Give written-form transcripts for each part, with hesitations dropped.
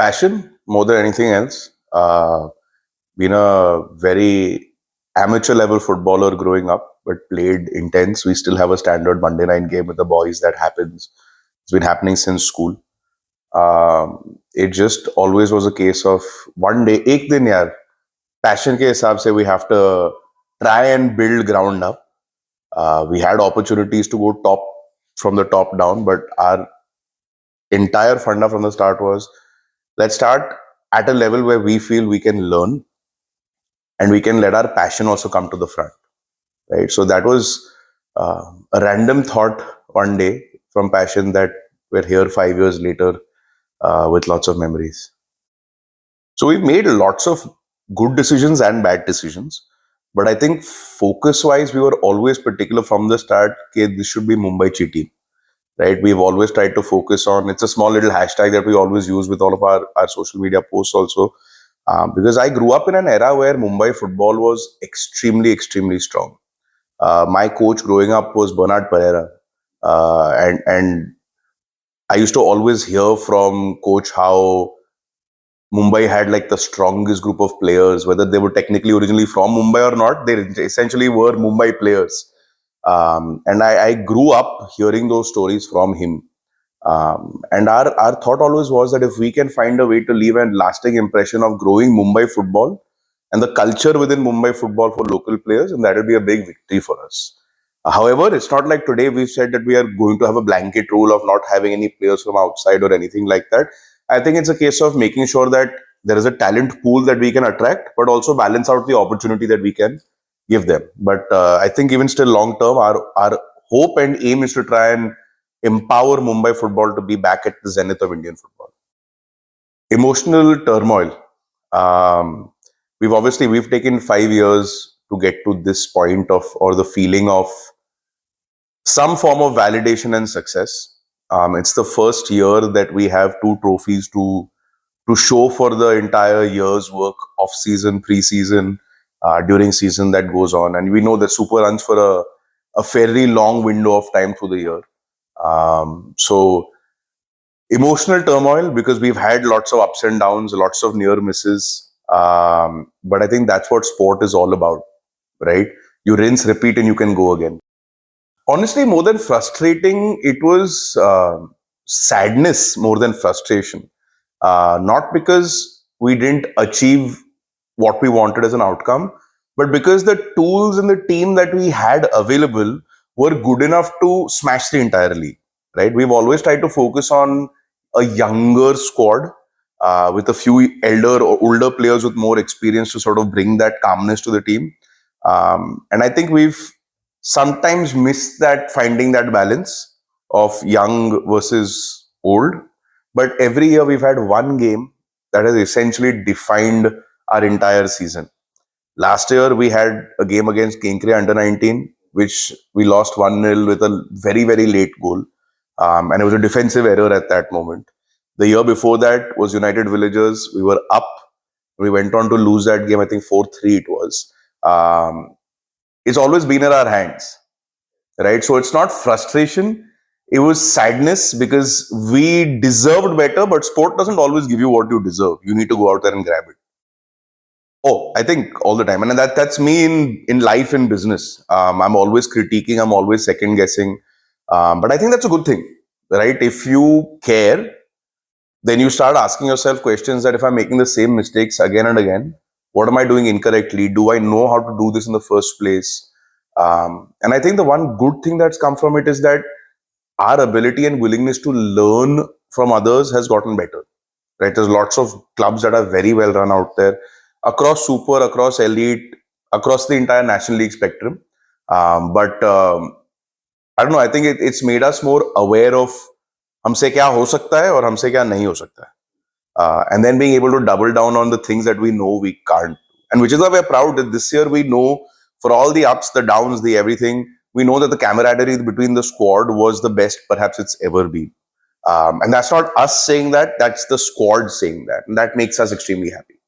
Passion more than anything else. Been a very amateur level footballer growing up, but played intense. We still have a standard Monday night game with the boys that happens. It's been happening since school. It just always was a case of one day, एक दिन यार, passion के हिसाब से we have to try and build ground up. We had opportunities to go top from the top down, but our entire funda from the start was let's start at a level where we feel we can learn and we can let our passion also come to the front, right? So that was a random thought one day from passion that we're here 5 years later with lots of memories. So we've made lots of good decisions and bad decisions, but I think focus-wise, we were always particular from the start that this should be Mumbai Chitti, right? We've always tried to focus on, it's a small little hashtag that we always use with all of our social media posts also, because I grew up in an era where Mumbai football was extremely, extremely strong. My coach growing up was Bernard Pereira, and I used to always hear from coach how Mumbai had like the strongest group of players, whether they were technically originally from Mumbai or not, they essentially were Mumbai players. And I grew up hearing those stories from him. And our thought always was that if we can find a way to leave a lasting impression of growing Mumbai football and the culture within Mumbai football for local players, and that will be a big victory for us. However, it's not like today we've said that we are going to have a blanket rule of not having any players from outside or anything like that. I think it's a case of making sure that there is a talent pool that we can attract, but also balance out the opportunity that we can give them. But I think even still long term, our hope and aim is to try and empower Mumbai football to be back at the zenith of Indian football. Emotional turmoil. We've taken 5 years to get to this point of, or the feeling of some form of validation and success. It's the first year that we have 2 trophies to show for the entire year's work, off season, pre-season, during season that goes on, and we know that Super runs for a fairly long window of time through the year. So emotional turmoil because we've had lots of ups and downs, lots of near misses. But I think that's what sport is all about, right? You rinse, repeat, and you can go again. Honestly, more than frustrating, it was sadness more than frustration. Not because we didn't achieve what we wanted as an outcome, but because the tools and the team that we had available were good enough to smash the entire league, right? We've always tried to focus on a younger squad with a few elder or older players with more experience to sort of bring that calmness to the team. And I think we've sometimes missed that, finding that balance of young versus old. But every year we've had one game that has essentially defined our entire season. Last year we had a game against Kenkre under 19, which we lost 1-0 with a very, very late goal. And it was a defensive error at that moment. The year before that was United Villagers. We were up. We went on to lose that game, I think 4-3 it was. It's always been in our hands, right? So it's not frustration. It was sadness because we deserved better, but sport doesn't always give you what you deserve. You need to go out there and grab it. Oh, I think all the time. And that's me in life and business. I'm always critiquing. I'm always second guessing. But I think that's a good thing, right? If you care, then you start asking yourself questions that if I'm making the same mistakes again and again, what am I doing incorrectly? Do I know how to do this in the first place? And I think the one good thing that's come from it is that our ability and willingness to learn from others has gotten better, right? There's lots of clubs that are very well run out there across super, across elite, across the entire National League spectrum. But I don't know, I think it's made us more aware of हमसे क्या हो सकता है और हमसे क्या नहीं हो सकता है. And then being able to double down on the things that we know we can't. And which is why we're proud that this year we know for all the ups, the downs, the everything, we know that the camaraderie between the squad was the best perhaps it's ever been. And that's not us saying that, that's the squad saying that. And that makes us extremely happy.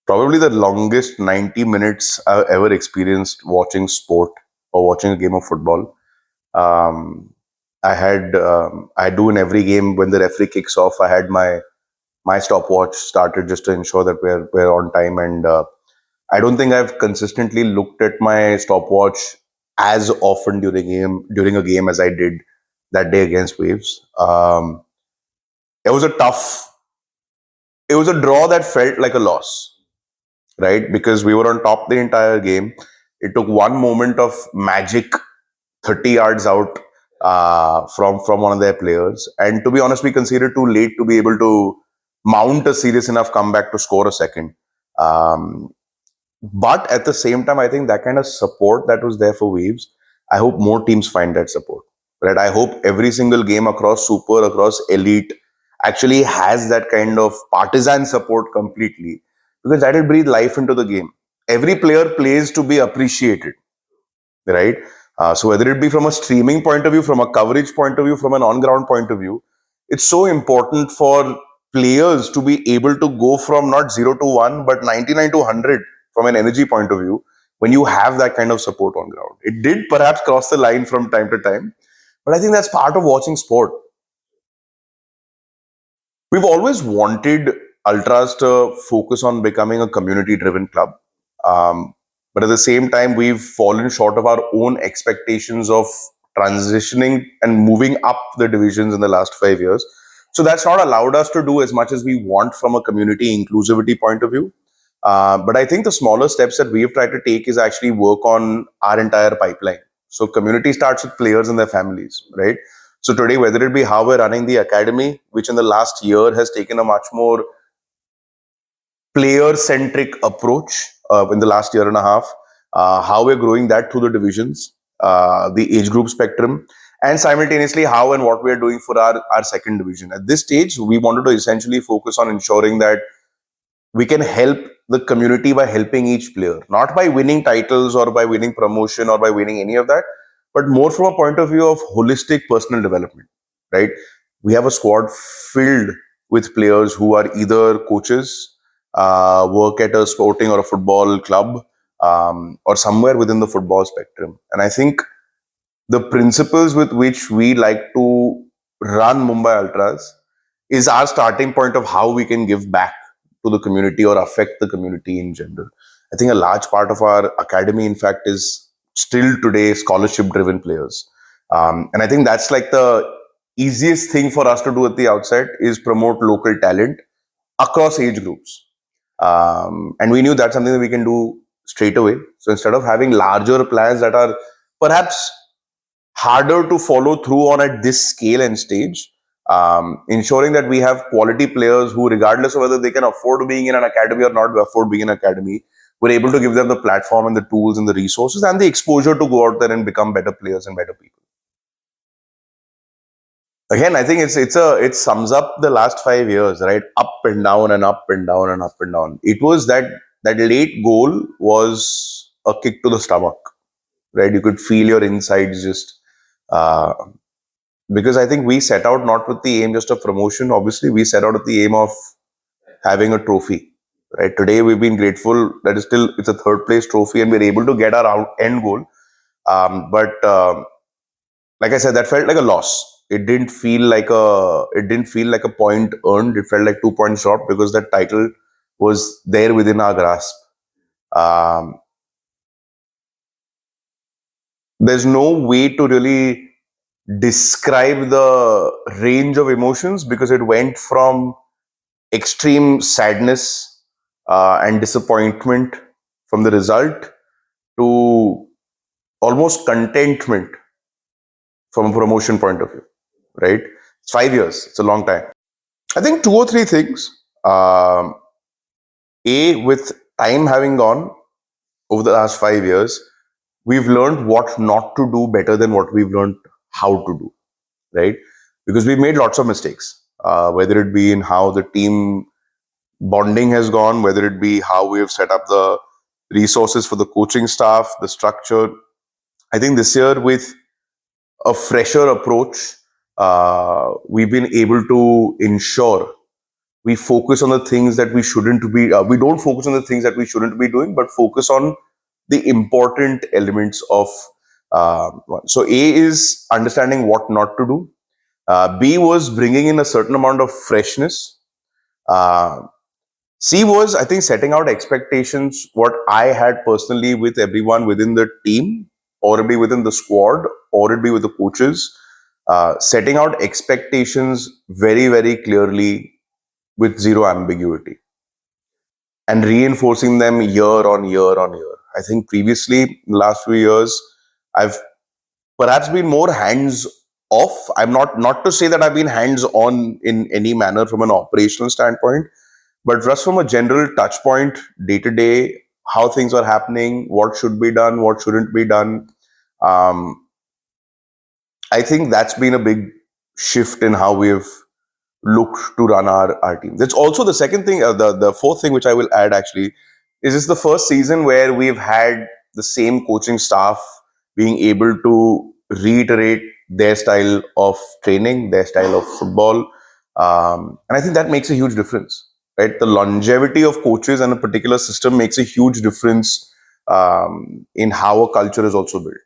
Probably the longest 90 minutes I've ever experienced watching sport or watching a game of football. I do in every game when the referee kicks off, I had my my stopwatch started just to ensure that we're on time. And I don't think I've consistently looked at my stopwatch as often during a game as I did that day against Waves. It was a tough. It was a draw that felt like a loss, right? Because we were on top the entire game. It took one moment of magic 30 yards out from one of their players. And to be honest, we conceded too late to be able to mount a serious enough comeback to score a second. Um, but at the same time, I think that kind of support that was there for Waves, I hope more teams find that support. Right? I hope every single game across Super, across Elite, actually has that kind of partisan support completely, because that will breathe life into the game. Every player plays to be appreciated, right? So whether it be from a streaming point of view, from a coverage point of view, from an on-ground point of view, it's so important for players to be able to go from not 0 to 1, but 99 to 100 from an energy point of view when you have that kind of support on ground. It did perhaps cross the line from time to time, but I think that's part of watching sport. We've always wanted Ultras to focus on becoming a community driven club. But at the same time, we've fallen short of our own expectations of transitioning and moving up the divisions in the last 5 years. So that's not allowed us to do as much as we want from a community inclusivity point of view. But I think the smaller steps that we've tried to take is actually work on our entire pipeline. So community starts with players and their families, right? So today, whether it be how we're running the academy, which in the last year has taken a much more player-centric approach in the last year and a half, how we're growing that through the divisions, the age group spectrum, and simultaneously how and what we're doing for our second division. At this stage, we wanted to essentially focus on ensuring that we can help the community by helping each player, not by winning titles or by winning promotion or by winning any of that, but more from a point of view of holistic personal development, right? We have a squad filled with players who are either coaches, work at a sporting or a football club, or somewhere within the football spectrum. And I think the principles with which we like to run Mumbai Ultras is our starting point of how we can give back to the community or affect the community in general. I think a large part of our academy, in fact, is still today scholarship driven players. And I think that's like the easiest thing for us to do at the outset is promote local talent across age groups. And we knew that's something that we can do straight away. So instead of having larger plans that are perhaps harder to follow through on at this scale and stage, ensuring that we have quality players who, regardless of whether they can afford being in an academy or not afford being in an academy, we're able to give them the platform and the tools and the resources and the exposure to go out there and become better players and better people. Again, I think it sums up the last 5 years, right? Up and down and up and down and up and down. It was that late goal was a kick to the stomach, right? You could feel your insides just uh, because I think we set out not with the aim just of promotion. Obviously, we set out with the aim of having a trophy. Right today, we've been grateful that it's a third place trophy, and we're able to get our end goal. But like I said, that felt like a loss. It didn't feel like a point earned. It felt like 2 points dropped because that title was there within our grasp. Um, there's no way to really describe the range of emotions because it went from extreme sadness and disappointment from the result to almost contentment from a promotion point of view, right? It's 5 years, it's a long time. I think two or three things. Um, with time having gone over the last 5 years, we've learned what not to do better than what we've learned how to do, right? Because we've made lots of mistakes, whether it be in how the team bonding has gone, whether it be how we have set up the resources for the coaching staff, the structure. I think this year, with a fresher approach, we've been able to ensure we focus on the things that we shouldn't be. We don't focus on the things that we shouldn't be doing, but focus on the important elements of. So A is understanding what not to do. B was bringing in a certain amount of freshness. Uh, C was, I think, setting out expectations, what I had personally with everyone within the team, or it be within the squad, or it be with the coaches, setting out expectations very, very clearly with zero ambiguity and reinforcing them year on year on year. I think previously, last few years, I've perhaps been more hands off. I'm not to say that I've been hands on in any manner from an operational standpoint, but just from a general touch point, day to day, how things are happening, what should be done, what shouldn't be done. Um, I think that's been a big shift in how we've looked to run our team. That's also the second thing, the fourth thing which I will add actually is this the first season where we've had the same coaching staff being able to reiterate their style of training, their style of football, and I think that makes a huge difference. Right, the longevity of coaches and a particular system makes a huge difference in how a culture is also built.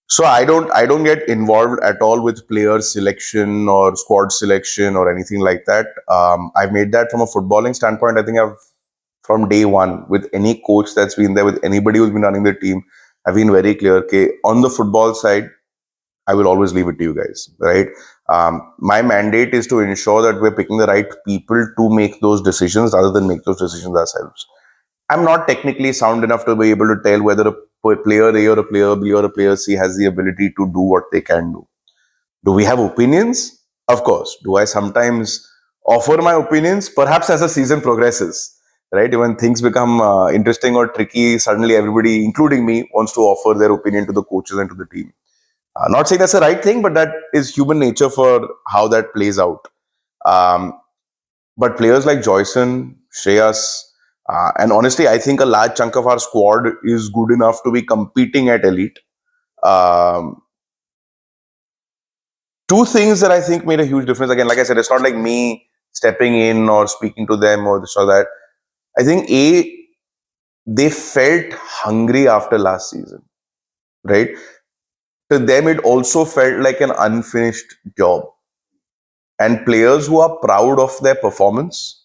So I don't get involved at all with player selection or squad selection or anything like that. I've made that from a footballing standpoint. I think I've from day one with any coach that's been there, with anybody who's been running the team, I've been very clear. Okay, on the football side, I will always leave it to you guys. Right. My mandate is to ensure that we're picking the right people to make those decisions rather than make those decisions ourselves. I'm not technically sound enough to be able to tell whether a player A or a player B or a player C has the ability to do what they can do. Do we have opinions? Of course. Do I sometimes offer my opinions? Perhaps as the season progresses, right? When things become interesting or tricky, suddenly everybody, including me, wants to offer their opinion to the coaches and to the team. Not saying that's the right thing, but that is human nature for how that plays out. Um, but players like Joyson, Shreyas, and honestly, I think a large chunk of our squad is good enough to be competing at elite. Um, Two things that I think made a huge difference. Again, like I said, it's not like me stepping in or speaking to them or this or that. I think they felt hungry after last season, right? To them, it also felt like an unfinished job. And players who are proud of their performance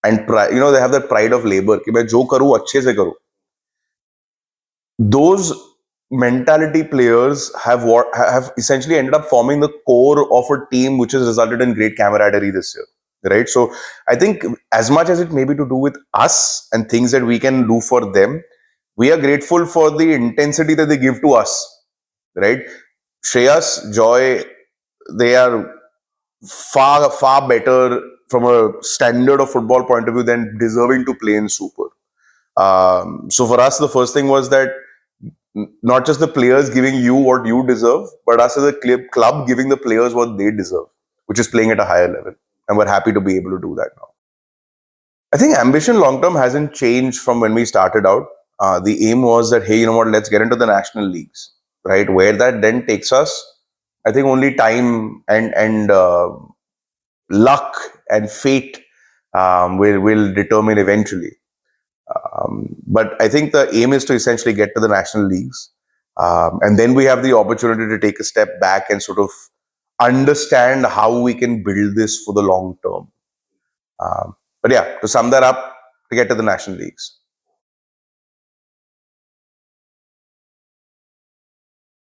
and they have that pride of labor. कि मैं जो करूँ अच्छे से करूँ. Those mentality players have essentially ended up forming the core of a team which has resulted in great camaraderie this year, right? So I think as much as it may be to do with us and things that we can do for them, we are grateful for the intensity that they give to us, right? Shreyas, Joy, they are far better from a standard of football point of view than deserving to play in super. So for us, the first thing was that not just the players giving you what you deserve, but us as a club giving the players what they deserve, which is playing at a higher level. And we're happy to be able to do that now. I think ambition long term hasn't changed from when we started out. The aim was that, hey, you know what, let's get into the national leagues, right? Where that then takes us, I think only time and luck and fate will determine eventually. But I think the aim is to essentially get to the national leagues. And then we have the opportunity to take a step back and sort of understand how we can build this for the long term. But yeah, to sum that up, to get to the national leagues.